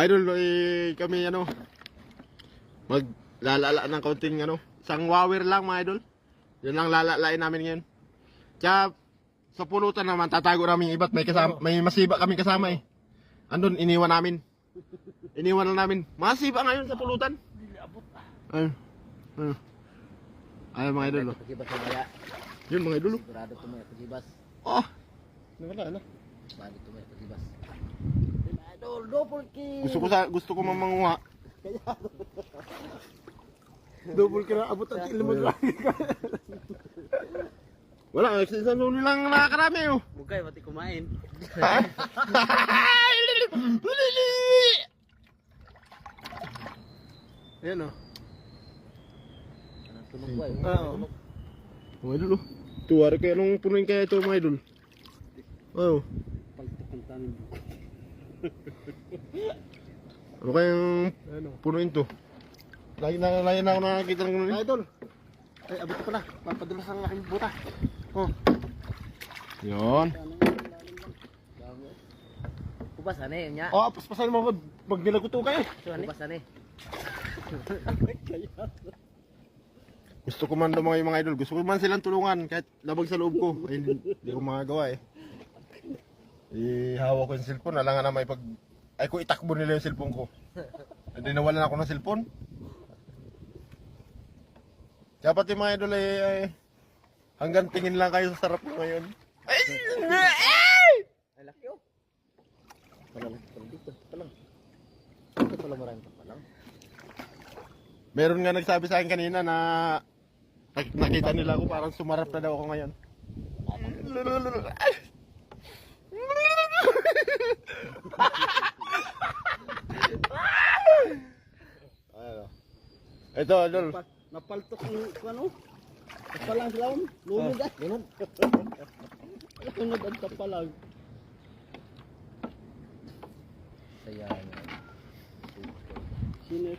Idol, kami ano, maglalala ng kaunting ano, isang wawer lang mga idol. Yun lang lalalain namin ngayon. Kaya sa pulutan naman, tatago namin yung iba't may masiba kami kasama eh. Andun, iniwan namin. Iniwan lang namin. Masiba ngayon sa pulutan. Ayun. Ayun. Ayun mga idol. Pagibas na maya. Yun mga idol. Sigurado ito may pagibas. Oh! Nawala na. Sigurado ito may pagibas. Idol, double kill! Gusto ko mamanguha. Double ka na abot ang kilo mo lang. Wala, isang suno lang nakakarami oh. Bugay, pati kumain. Ayan o. Anong tunog ba? Oo. Mga idol oh. Tuwari kaya nung punuin kaya ito mga idol. Oh. Paltok ang tanong. Ano kayang Ayan o. punuin to? Lagi na ako nakakita ng ganun. Idol. Ay, abot ko pala. Papadulas ang aking buta. Oh. Yun. Kubas, ano yun niya? Oh, paspasan mo ako. Pag nilaguto kayo. Kubas, ano eh? Gusto ko man lumaki mga idol. Gusto ko man silang tulungan kahit labag sa loob ko. Ay, hindi ko magagawa eh. Ihawak ko yung cellphone. Alangan na may pag... Ay kung itakbo nila yung cellphone ko. Hindi nawalan ako ng cellphone. Kaya pati mga idol ay hanggang tingin lang kayo sa sarap ko ngayon. Ay! Ay, laki oh. Malalaki pala dito. Ito lang. Ito pala marami pa lang. Meron nga nagsabi sa akin kanina na nakita nila ako parang sumarap na daw ako ngayon. Ano? Ito, idol. Napaltok yung ano. Kapalang sila om. Lunod ah. Ganun. Lunod ang kapalang. Saya. Sino